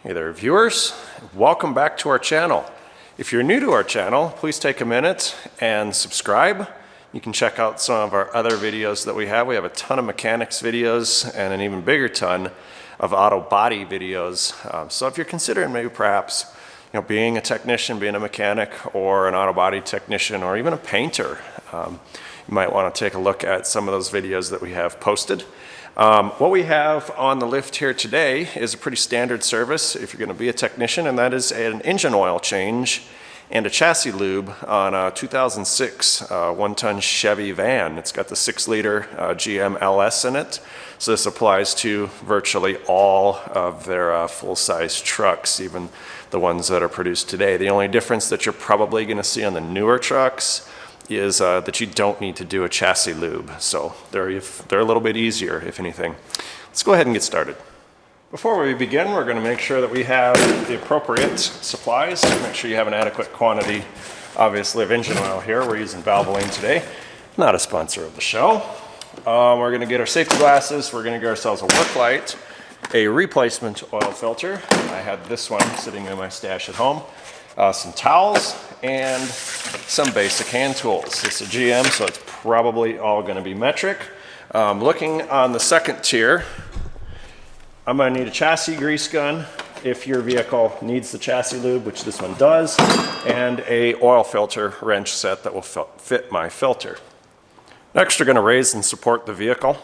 Hey there, viewers. Welcome back to our channel. If you're new to our channel, please take a minute and subscribe. You can check out some of our other videos that we have. We have a ton of mechanics videos and an even bigger ton of auto body videos. So if you're considering maybe perhaps being a technician, being a mechanic, or an auto body technician, or even a painter, you might want to take a look at some of those videos that we have posted. What we have on the lift here today is a pretty standard service if you're going to be a technician, and that is an engine oil change and a chassis lube on a 2006 one-ton Chevy van. It's got the 6-liter GM LS in it, so this applies to virtually all of their full-size trucks, even the ones that are produced today. The only difference that you're probably going to see on the newer trucks is that you don't need to do a chassis lube. So they're a little bit easier, if anything. Let's go ahead and get started. Before we begin, we're going to make sure that we have the appropriate supplies. Make sure you have an adequate quantity, obviously, of engine oil here. We're using Driveline today, not a sponsor of the show. We're going to get our safety glasses. We're going to get ourselves a work light, a replacement oil filter. I had this one sitting in my stash at home. Some towels, and some basic hand tools. It's a GM, so it's probably all going to be metric. Looking on the second tier, I'm going to need a chassis grease gun if your vehicle needs the chassis lube, which this one does, and a oil filter wrench set that will fit my filter. Next, we're going to raise and support the vehicle.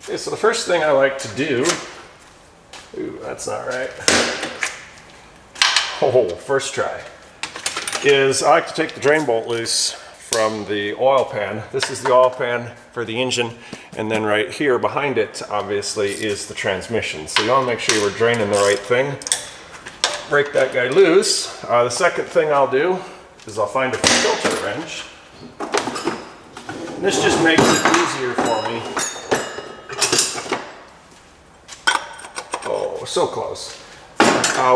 Okay, so the first thing I like to do, ooh, that's not right. Oh, first try, is I like to take the drain bolt loose from the oil pan. This is the oil pan for the engine, and then right here behind it, obviously, is the transmission. So you want to make sure you were draining the right thing. Break that guy loose. The second thing I'll do is I'll find a filter wrench. And this just makes it easier for me. So close.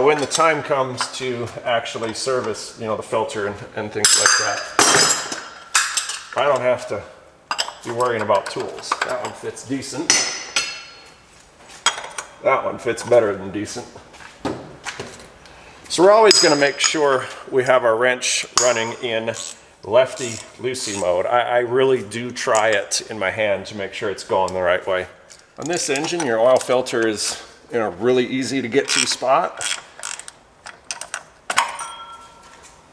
When the time comes to actually service, the filter and things like that, I don't have to be worrying about tools. That one fits decent. That one fits better than decent. So we're always going to make sure we have our wrench running in lefty-loosey mode. I really do try it in my hand to make sure it's going the right way. On this engine, your oil filter is in a really easy to get to spot.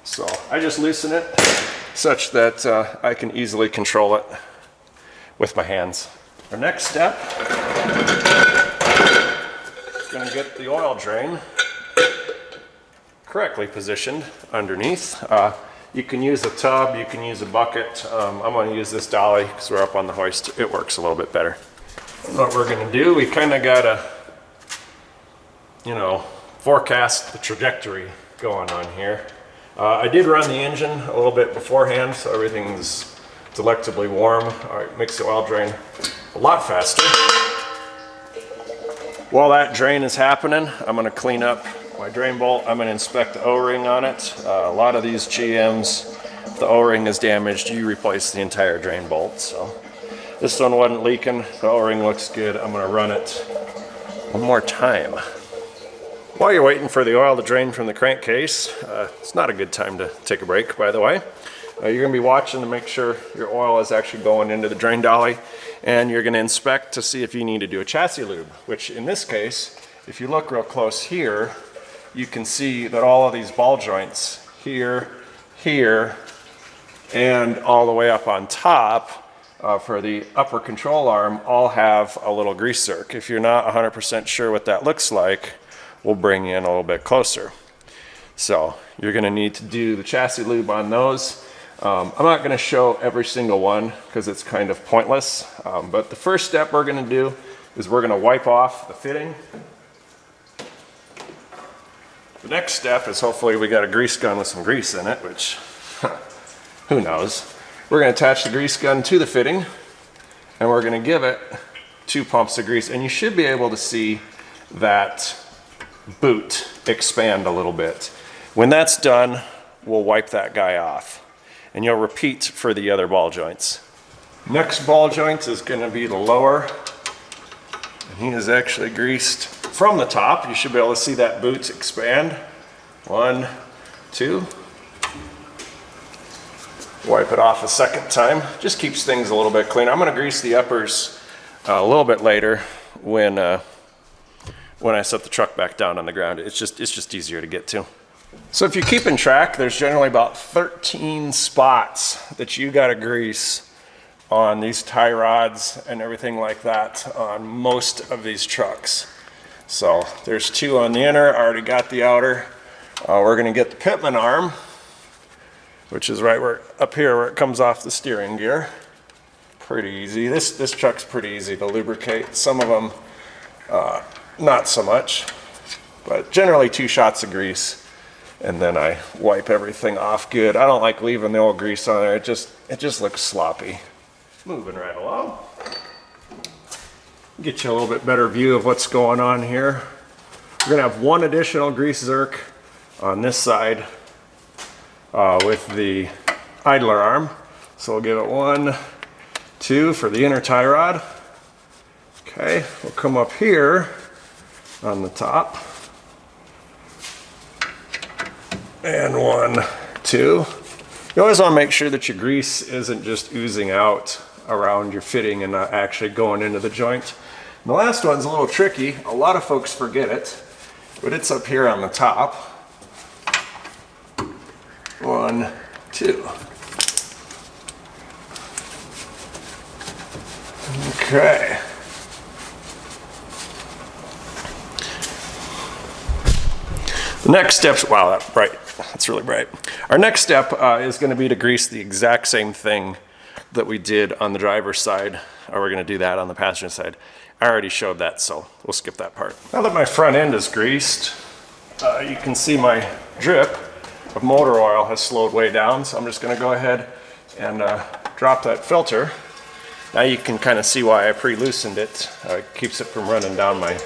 So I just loosen it such that I can easily control it with my hands. Our next step is going to get the oil drain correctly positioned underneath. You can use a tub, you can use a bucket. I'm going to use this dolly because we're up on the hoist. It works a little bit better. What we're going to do, we kind of got to forecast the trajectory going on here. I did run the engine a little bit beforehand, so everything's delectably warm. All right, makes the oil drain a lot faster. While that drain is happening, I'm going to clean up my drain bolt. I'm going to inspect the O-ring on it. A lot of these GMs, if the O-ring is damaged, you replace the entire drain bolt. So this one wasn't leaking. The O-ring looks good. I'm going to run it one more time. While you're waiting for the oil to drain from the crankcase, it's not a good time to take a break, by the way. You're going to be watching to make sure your oil is actually going into the drain dolly, and you're going to inspect to see if you need to do a chassis lube, which in this case, if you look real close here, you can see that all of these ball joints here, here, and all the way up on top for the upper control arm all have a little grease zerk. If you're not 100% sure what that looks like, we'll bring you in a little bit closer. So you're going to need to do the chassis lube on those. I'm not going to show every single one because it's kind of pointless. But the first step we're going to do is we're going to wipe off the fitting. The next step is hopefully we got a grease gun with some grease in it, which who knows. We're going to attach the grease gun to the fitting, and we're going to give it 2 pumps of grease. And you should be able to see that boot expand a little bit. When that's done, we'll wipe that guy off, and you'll repeat for the other ball joints. Next ball joint is going to be the lower, and he is actually greased from the top. You should be able to see that boot expand. 1, 2. Wipe it off a second time. Just keeps things a little bit cleaner. I'm going to grease the uppers a little bit later when I set the truck back down on the ground. It's just easier to get to. So if you're keeping track, there's generally about 13 spots that you got to grease on these tie rods and everything like that on most of these trucks. So there's 2 on the inner. I already got the outer. We're going to get the pitman arm, which is right where up here where it comes off the steering gear. Pretty easy. This truck's pretty easy to lubricate. Some of them not so much, but generally 2 shots of grease, and then I wipe everything off good. I don't like leaving the old grease on there. It just looks sloppy. Moving right along. Get you a little bit better view of what's going on here. We're gonna have 1 additional grease zerk on this side with the idler arm. So we'll give it 1, 2 for the inner tie rod. Okay, we'll come up here on the top. And 1, 2. You always want to make sure that your grease isn't just oozing out around your fitting and not actually going into the joint. And the last one's a little tricky. A lot of folks forget it, but it's up here on the top. 1, 2. Okay. The next step, wow, that's bright. That's really bright. Our next step is going to be to grease the exact same thing that we did on the driver's side, or we're going to do that on the passenger side. I already showed that, so we'll skip that part. Now that my front end is greased, you can see my drip of motor oil has slowed way down, so I'm just going to go ahead and drop that filter. Now you can kind of see why I pre-loosened it. It keeps it from running down my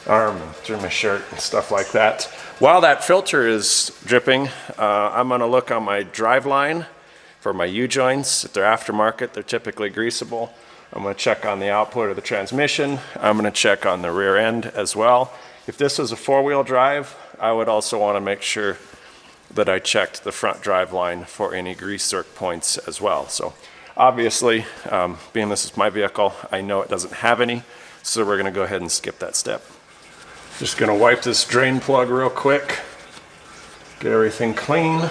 arm and through my shirt and stuff like that. While that filter is dripping, I'm going to look on my Driveline for my U-joints. If they're aftermarket, they're typically greasable. I'm going to check on the output of the transmission. I'm going to check on the rear end as well. If this was a 4-wheel drive, I would also want to make sure that I checked the front Driveline for any grease zerk points as well. So obviously, being this is my vehicle, I know it doesn't have any, so we're going to go ahead and skip that step. Just going to wipe this drain plug real quick, get everything clean.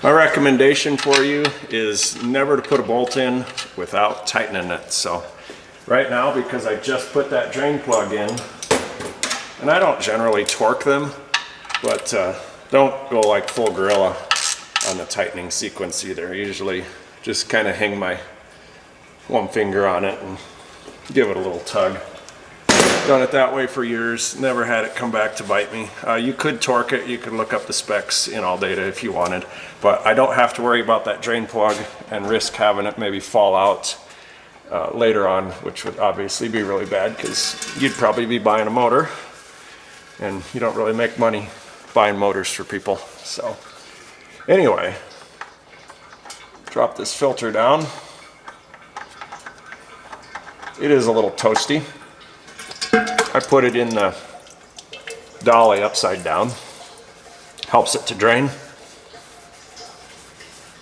My recommendation for you is never to put a bolt in without tightening it. So right now, because I just put that drain plug in, and I don't generally torque them, but don't go like full gorilla on the tightening sequence either. I usually just kind of hang my 1 finger on it and give it a little tug. Done it that way for years, never had it come back to bite me. You could torque it, you could look up the specs in ALLDATA if you wanted, but I don't have to worry about that drain plug and risk having it maybe fall out later on, which would obviously be really bad because you'd probably be buying a motor, and you don't really make money buying motors for people. So anyway, drop this filter down. It is a little toasty. I put it in the dolly upside down. Helps it to drain.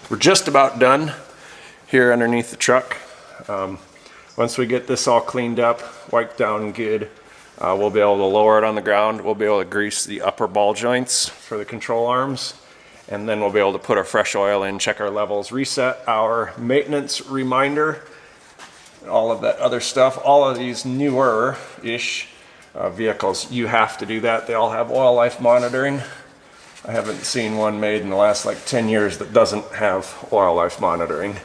We're just about done here underneath the truck. Once we get this all cleaned up, wiped down good, we'll be able to lower it on the ground. We'll be able to grease the upper ball joints for the control arms, and then we'll be able to put our fresh oil in, check our levels, reset our maintenance reminder, all of that other stuff. All of these newer-ish vehicles, you have to do that. They all have oil life monitoring. I haven't seen one made in the last like 10 years that doesn't have oil life monitoring.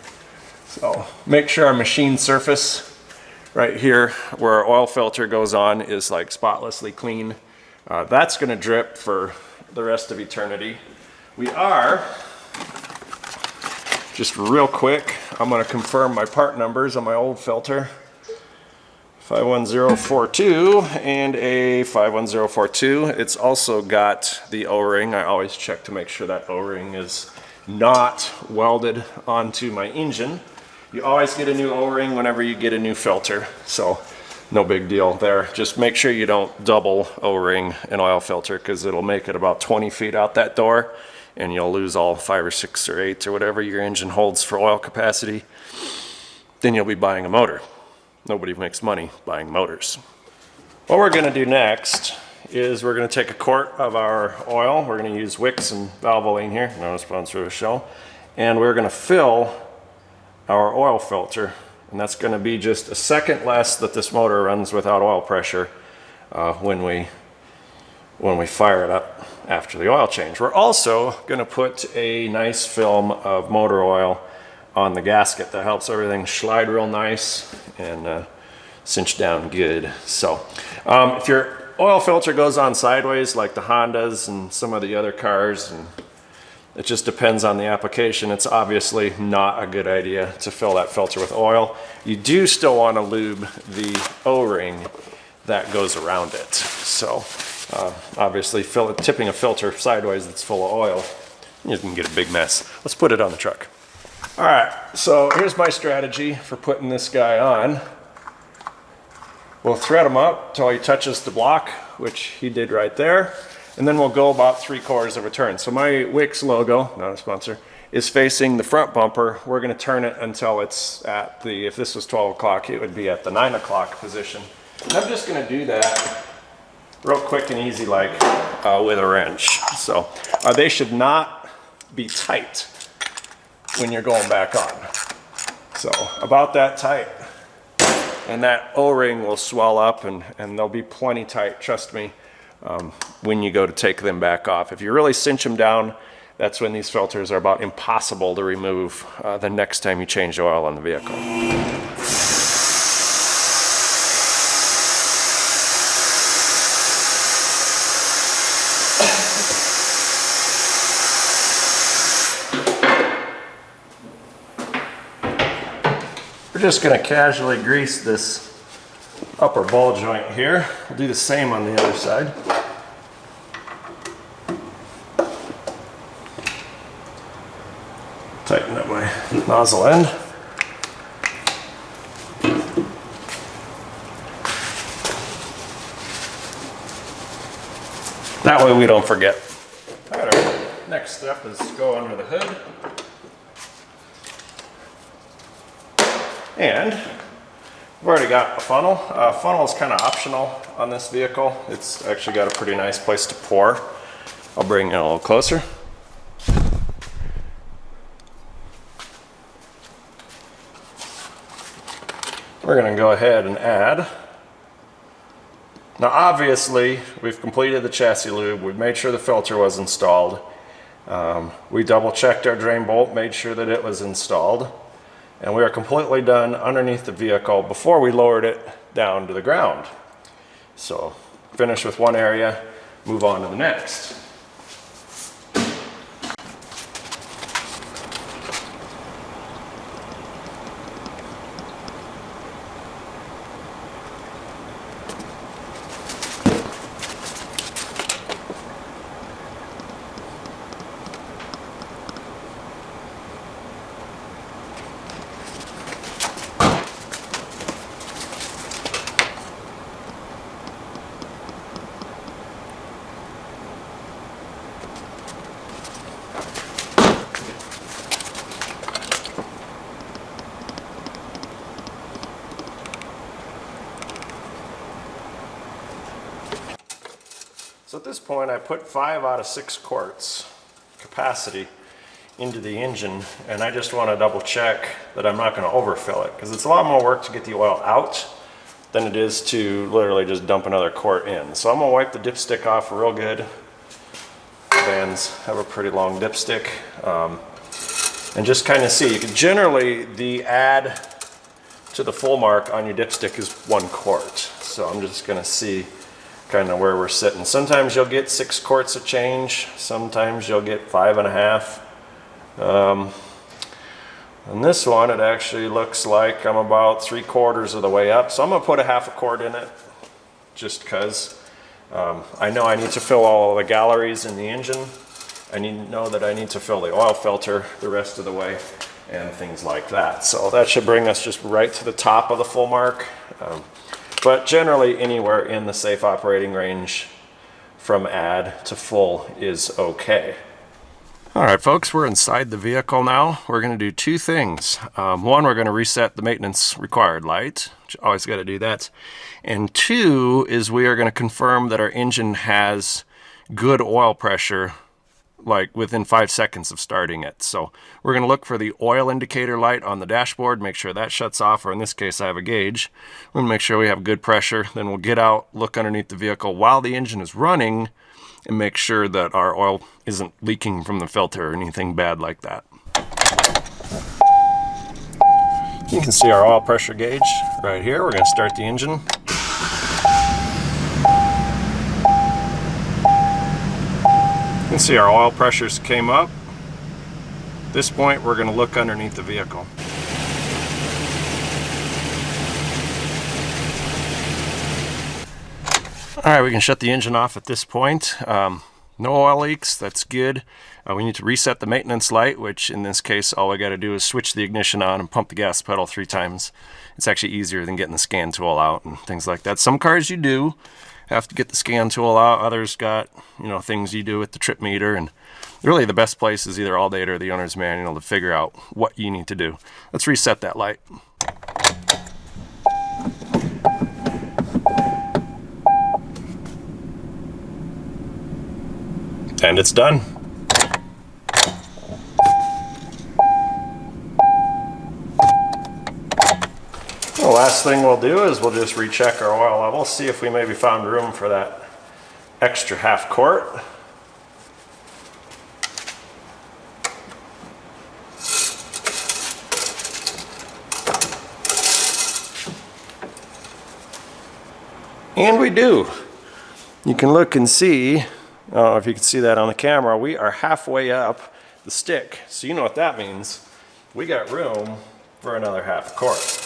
So make sure our machine surface right here where our oil filter goes on is like spotlessly clean. That's going to drip for the rest of eternity. We are Just real quick, I'm going to confirm my part numbers on my old filter. 51042 and a 51042. It's also got the O-ring. I always check to make sure that O-ring is not welded onto my engine. You always get a new O-ring whenever you get a new filter, so no big deal there. Just make sure you don't double O-ring an oil filter, because it'll make it about 20 feet out that door and you'll lose all 5 or 6 or 8 or whatever your engine holds for oil capacity. Then you'll be buying a motor. Nobody makes money buying motors. What we're going to do next is we're going to take a quart of our oil. We're going to use Wicks and Valvoline here, no sponsor of the show, and we're going to fill our oil filter, and that's going to be just a second less that this motor runs without oil pressure when we fire it up after the oil change. We're also going to put a nice film of motor oil on the gasket that helps everything slide real nice and cinch down good. So if your oil filter goes on sideways like the Hondas and some of the other cars, and it just depends on the application, it's obviously not a good idea to fill that filter with oil. You do still want to lube the O-ring that goes around it. So obviously tipping a filter sideways that's full of oil, you can get a big mess. Let's put it on the truck. All right, so here's my strategy for putting this guy on. We'll thread him up till he touches the block, which he did right there, and then we'll go about 3/4 of a turn. So my Wicks logo, not a sponsor, is facing the front bumper. We're going to turn it until it's at the, if this was 12 o'clock, it would be at the 9 o'clock position. And I'm just going to do that real quick and easy, like with a wrench. So they should not be tight when you're going back on. So about that tight, and that O-ring will swell up and they'll be plenty tight, trust me, when you go to take them back off. If you really cinch them down, that's when these filters are about impossible to remove the next time you change oil on the vehicle. We're just going to casually grease this upper ball joint here. We'll do the same on the other side. Tighten up my nozzle end. That way we don't forget. All right, our next step is go under the hood. And we've already got a funnel. Funnel is kind of optional on this vehicle. It's actually got a pretty nice place to pour. I'll bring it a little closer. We're going to go ahead and add. Now obviously we've completed the chassis lube. We've made sure the filter was installed. We double checked our drain bolt, made sure that it was installed. And we are completely done underneath the vehicle before we lowered it down to the ground. So finish with one area, move on to the next. So at this point I put 5 out of 6 quarts capacity into the engine, and I just want to double check that I'm not going to overfill it, because it's a lot more work to get the oil out than it is to literally just dump another quart in. So I'm going to wipe the dipstick off real good. Vans have a pretty long dipstick, and just kind of see. Generally the add to the full mark on your dipstick is 1 quart. So I'm just going to see kind of where we're sitting. Sometimes you'll get 6 quarts of change, sometimes you'll get 5.5. And this one, it actually looks like I'm about 3/4 of the way up. So I'm gonna put a 1/2 quart in it just because I know I need to fill all the galleries in the engine. I know that I need to fill the oil filter the rest of the way and things like that. So that should bring us just right to the top of the full mark. But generally anywhere in the safe operating range from add to full is okay. All right, folks, we're inside the vehicle now. We're going to do two things. One, we're going to reset the maintenance required light, which always got to do that. And two is we are going to confirm that our engine has good oil pressure, like within 5 seconds of starting it. So we're going to look for the oil indicator light on the dashboard, make sure that shuts off, or in this case I have a gauge. We're going to make sure we have good pressure. Then we'll get out, look underneath the vehicle while the engine is running, and make sure that our oil isn't leaking from the filter or anything bad like that. You can see our oil pressure gauge right here. We're going to start the engine. You can see our oil pressures came up. At this point, we're going to look underneath the vehicle. All right, we can shut the engine off at this point. No oil leaks, that's good. We need to reset the maintenance light, which in this case, all I got to do is switch the ignition on and pump the gas pedal 3 times. It's actually easier than getting the scan tool out and things like that. Some cars you do have to get the scan tool out. Others got, things you do with the trip meter. And really the best place is either ALL data or the owner's manual to figure out what you need to do. Let's reset that light. And it's done. The last thing we'll do is we'll just recheck our oil level, see if we maybe found room for that extra 1/2 quart. And we do. You can look and see, I don't know if you can see that on the camera, we are halfway up the stick. So you know what that means. We got room for another 1/2 quart.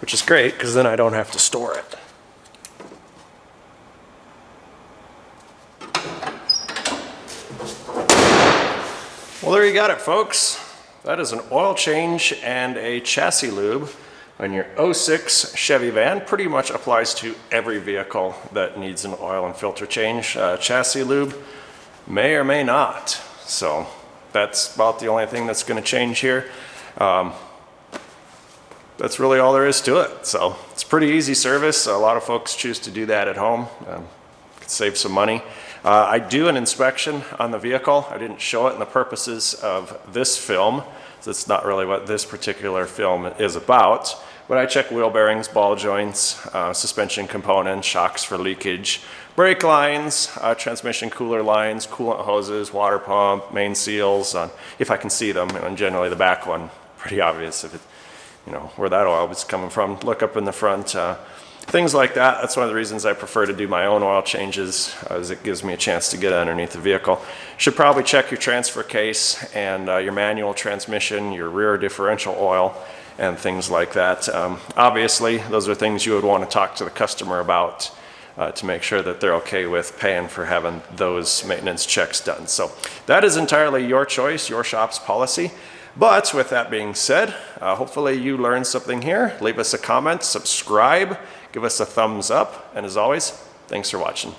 Which is great, because then I don't have to store it. Well, there you got it, folks. That is an oil change and a chassis lube on your 06 Chevy van. Pretty much applies to every vehicle that needs an oil and filter change. Chassis lube may or may not. So that's about the only thing that's going to change here. That's really all there is to it. So it's pretty easy service. A lot of folks choose to do that at home. Could save some money. I do an inspection on the vehicle. I didn't show it in the purposes of this film. So it's not really what this particular film is about. But I check wheel bearings, ball joints, suspension components, shocks for leakage, brake lines, transmission cooler lines, coolant hoses, water pump, main seals, if I can see them, and generally the back one, pretty obvious if it, where that oil is coming from. Look up in the front, things like that. That's one of the reasons I prefer to do my own oil changes, as it gives me a chance to get underneath the vehicle. Should probably check your transfer case and your manual transmission, your rear differential oil, and things like that. Obviously, those are things you would want to talk to the customer about to make sure that they're okay with paying for having those maintenance checks done. So that is entirely your choice, your shop's policy. But with that being said, hopefully you learned something here. Leave us a comment, subscribe, give us a thumbs up, and as always, thanks for watching.